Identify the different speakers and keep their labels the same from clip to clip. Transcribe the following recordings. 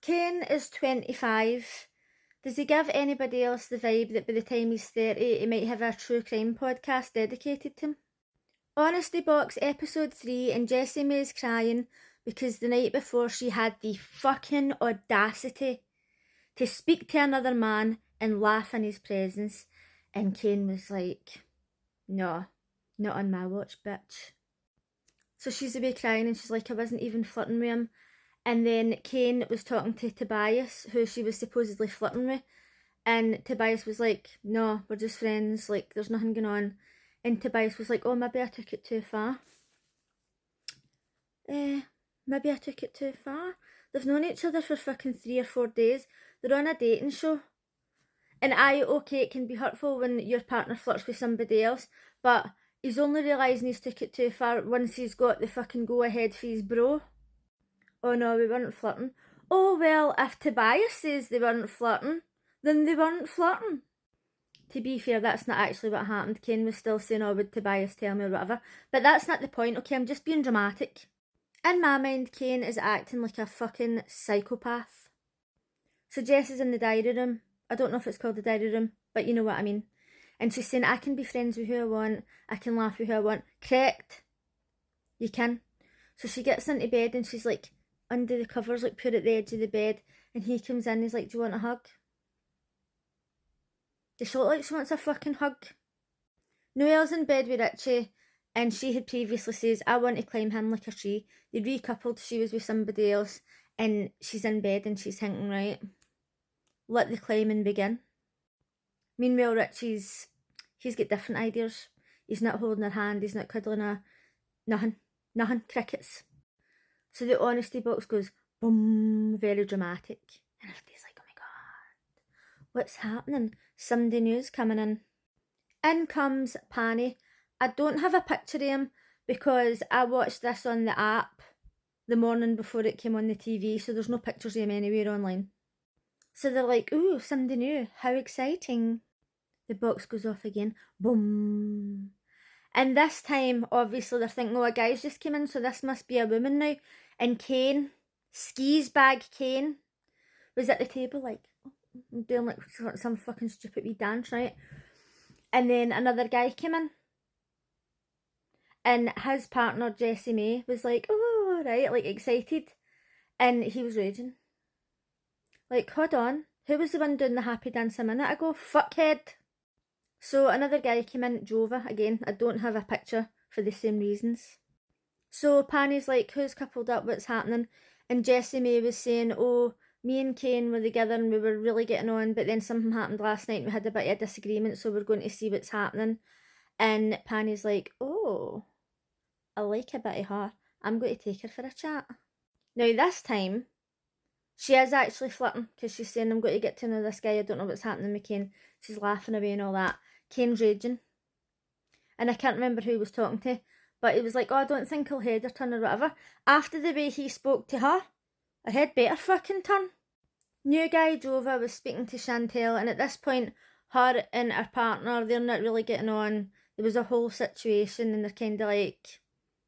Speaker 1: Kane is 25. Does he give anybody else the vibe that by the time he's 30 he might have a true crime podcast dedicated to him? Honesty Box episode 3, and Jessie May's crying because the night before she had the fucking audacity to speak to another man and laugh in his presence, and Kane was like, no, not on my watch, bitch. So she's away crying and she's like, I wasn't even flirting with him. And then Kane was talking to Tobias, who she was supposedly flirting with, and Tobias was like, no, we're just friends, like there's nothing going on. And Tobias was like, oh, maybe I took it too far. Maybe I took it too far. They've known each other for fucking 3 or 4 days. They're on a dating show. And okay, it can be hurtful when your partner flirts with somebody else, but he's only realising he's took it too far once he's got the fucking go-ahead for his bro. Oh no, we weren't flirting. Oh well, if Tobias says they weren't flirting, then they weren't flirting. To be fair, that's not actually what happened. Kane was still saying, oh, would Tobias tell me or whatever. But that's not the point, okay? I'm just being dramatic. In my mind, Kane is acting like a fucking psychopath. So Jess is in the diary room. I don't know if it's called the diary room, but you know what I mean. And she's saying, I can be friends with who I want. I can laugh with who I want. Correct. You can. So she gets into bed and she's like, under the covers, like put at the edge of the bed. And he comes in, he's like, do you want a hug? Does she look like she wants a fucking hug? Noelle's in bed with Richie, and she had previously says, I want to climb him like a tree. They recoupled, she was with somebody else, and she's in bed and she's thinking, right, let the climbing begin. Meanwhile, Richie's, he's got different ideas. He's not holding her hand, he's not cuddling her, nothing, crickets. So the honesty box goes, boom, very dramatic. And everybody's like, oh my god, what's happening? Sunday news coming in. In comes Panny. I don't have a picture of him because I watched this on the app the morning before it came on the TV, so there's no pictures of him anywhere online. So they're like, ooh, somebody new, how exciting. The box goes off again, boom. And this time, obviously, they're thinking, oh, a guy's just came in, so this must be a woman now. And Kane, skis bag Kane, was at the table like, doing like some fucking stupid wee dance, right? And then another guy came in, and his partner Jessie May was like, oh right, like excited, and he was raging. Like, hold on, who was the one doing the happy dance a minute ago? Fuckhead. So another guy came in, Jova, again, I don't have a picture for the same reasons. So Panny's like, who's coupled up, what's happening? And Jessie May was saying, oh, me and Kane were together and we were really getting on, but then something happened last night and we had a bit of a disagreement, so we're going to see what's happening. And Panny's like, oh, I like a bit of her. I'm going to take her for a chat. Now this time, she is actually flirting because she's saying, I'm going to get to know this guy, I don't know what's happening with Kane. She's laughing away and all that. Kane's raging. And I can't remember who he was talking to, but he was like, oh, I don't think he'll head her turn or whatever. After the way he spoke to her, her head better fucking turn. New guy Jova was speaking to Chantel, and at this point, her and her partner, they're not really getting on. There was a whole situation and they're kind of like,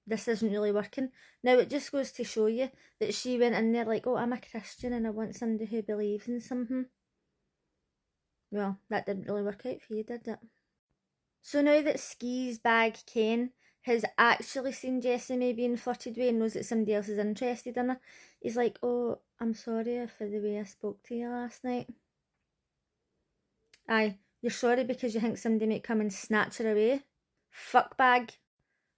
Speaker 1: this isn't really working. Now it just goes to show you that she went in there like, oh, I'm a Christian and I want somebody who believes in something. Well, that didn't really work out for you, did it? So now that skis bag Kane has actually seen Jessie May being flirted with and knows that somebody else is interested in her, he's like, oh, I'm sorry for the way I spoke to you last night. Aye, you're sorry because you think somebody might come and snatch her away? Fuck bag.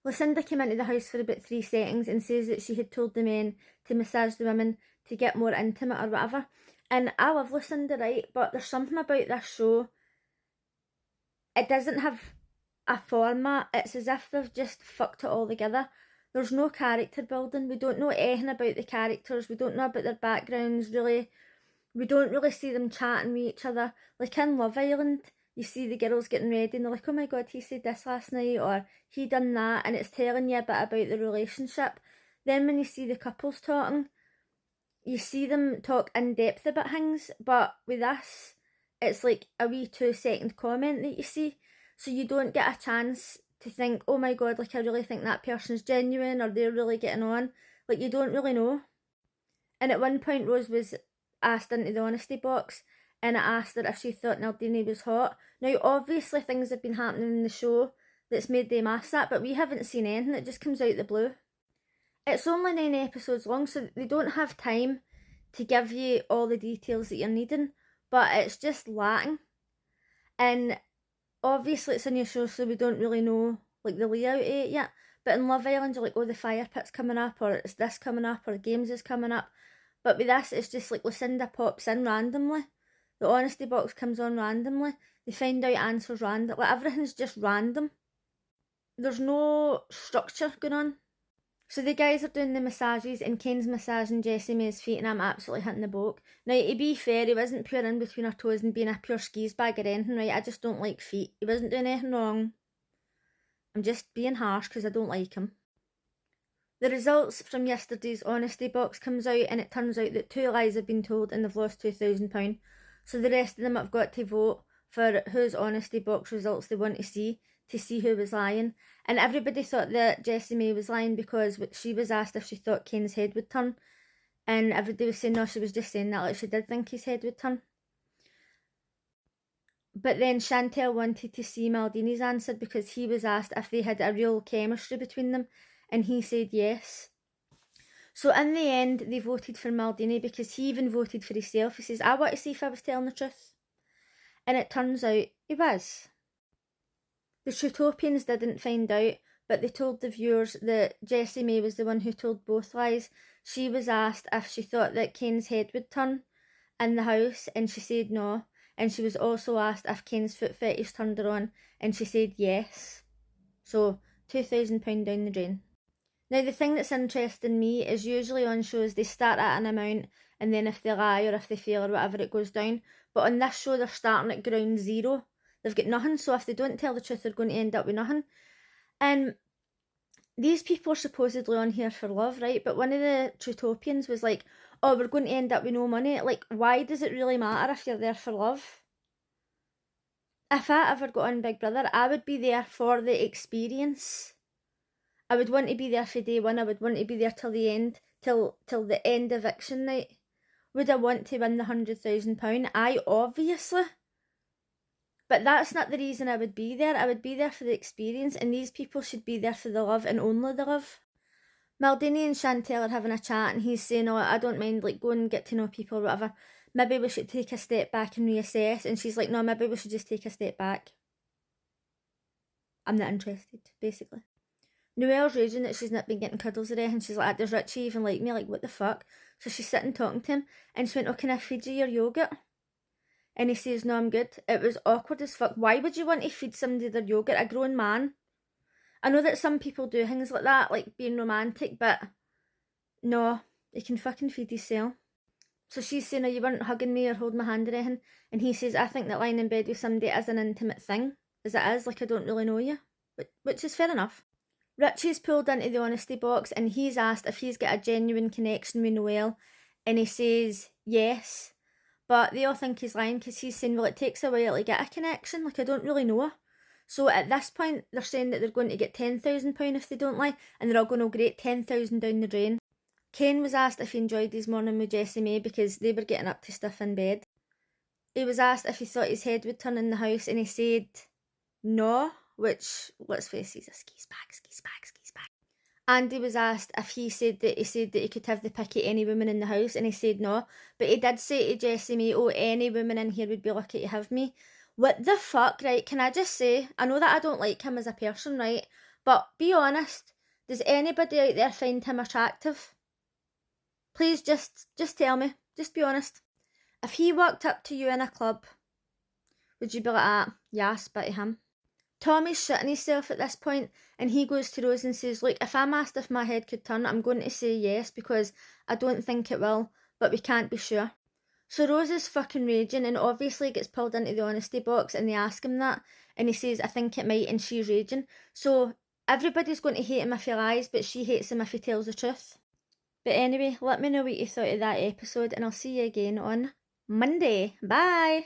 Speaker 1: Lucinda came into the house for about 3 seconds and says that she had told the men to massage the women to get more intimate or whatever. And I love Lucinda, right? But there's something about this show. It doesn't have a format. It's as if they've just fucked it all together. There's no character building. We don't know anything about the characters. We don't know about their backgrounds, really. We don't really see them chatting with each other. Like in Love Island, you see the girls getting ready and they're like, oh my god, he said this last night, or he done that, and it's telling you a bit about the relationship. Then when you see the couples talking, you see them talk in depth about things, but with this, it's like a wee 2-second comment that you see, so you don't get a chance to think, oh my god, like I really think that person's genuine or they're really getting on. Like, you don't really know. And at one point Rose was asked into the honesty box, and it asked her if she thought Nardini was hot. Now, obviously things have been happening in the show that's made them ask that, but we haven't seen anything. It just comes out the blue. It's only 9 episodes long, so they don't have time to give you all the details that you're needing, but it's just lacking. And obviously it's a new show, so we don't really know like the layout of it yet. But in Love Island, you're like, oh, the fire pit's coming up, or it's this coming up, or the games is coming up. But with this, it's just like Lucinda pops in randomly. The honesty box comes on randomly. They find out answers random. Like, everything's just random. There's no structure going on. So the guys are doing the massages, and Kane's massaging Jessie May's feet, and I'm absolutely hitting the boat. Now, to be fair, he wasn't pure in between her toes and being a pure skis bag or anything, right? I just don't like feet. He wasn't doing anything wrong. I'm just being harsh because I don't like him. The results from yesterday's honesty box comes out, and it turns out that 2 lies have been told and they've lost £2,000. So the rest of them have got to vote for whose honesty box results they want to see who was lying. And everybody thought that Jessie May was lying because she was asked if she thought Kane's head would turn. And everybody was saying no, she was just saying that like she did think his head would turn. But then Chantel wanted to see Maldini's answer because he was asked if they had a real chemistry between them, and he said yes. So in the end, they voted for Maldini because he even voted for himself. He says, I want to see if I was telling the truth. And it turns out he was. The Trutopians didn't find out, but they told the viewers that Jessie May was the one who told both lies. She was asked if she thought that Kane's head would turn in the house, and she said no. And she was also asked if Kane's foot fetish turned her on, and she said yes. So, £2,000 down the drain. Now, the thing that's interesting me is usually on shows they start at an amount, and then if they lie or if they fail or whatever, it goes down. But on this show, they're starting at ground zero. They've got nothing, so if they don't tell the truth, they're going to end up with nothing. And these people are supposedly on here for love, right? But one of the Trutopians was like, oh, we're going to end up with no money. Like, why does it really matter if you're there for love? If I ever got on Big Brother, I would be there for the experience. I would want to be there for day one. I would want to be there till the end, till the end eviction night. Would I want to win the £100,000? Aye, obviously. But that's not the reason I would be there. I would be there for the experience, and these people should be there for the love and only the love. Maldini and Chantel are having a chat, and he's saying, oh, I don't mind, like, go and get to know people or whatever. Maybe we should take a step back and reassess. And she's like, no, maybe we should just take a step back. I'm not interested, basically. Noelle's raging that she's not been getting cuddles or anything. She's like, does Richie even like me? Like, what the fuck? So she's sitting talking to him, and she went, oh, can I feed you your yogurt? And he says, no, I'm good. It was awkward as fuck. Why would you want to feed somebody their yogurt? A grown man. I know that some people do things like that, like being romantic, but no, you can fucking feed yourself. So she's saying, oh, you weren't hugging me or holding my hand or anything. And he says, I think that lying in bed with somebody is an intimate thing, as it is, like I don't really know you. Which is fair enough. Richie's pulled into the honesty box, and he's asked if he's got a genuine connection with Noelle, and he says yes. But they all think he's lying because he's saying, well, it takes a while to get a connection, like I don't really know her. So at this point, they're saying that they're going to get £10,000 if they don't lie, and they're all going, oh great, 10,000 down the drain. Kane was asked if he enjoyed his morning with Jessie May because they were getting up to stuff in bed. He was asked if he thought his head would turn in the house, and he said no, which, let's face it, he's a skis bag. Andy was asked if he said that he could have the pick of any woman in the house, and he said no. But he did say to Jessie May, oh, any woman in here would be lucky to have me. What the fuck, right? Can I just say, I know that I don't like him as a person, right? But be honest, does anybody out there find him attractive? Please just tell me. Just be honest. If he walked up to you in a club, would you be like, ah, yes, but to him? Tommy's shitting himself at this point, and he goes to Rose and says, look, if I'm asked if my head could turn, I'm going to say yes because I don't think it will, but we can't be sure. So Rose is fucking raging, and obviously gets pulled into the honesty box, and they ask him that, and he says, I think it might, and she's raging. So everybody's going to hate him if he lies, but she hates him if he tells the truth. But anyway, let me know what you thought of that episode, and I'll see you again on Monday. Bye!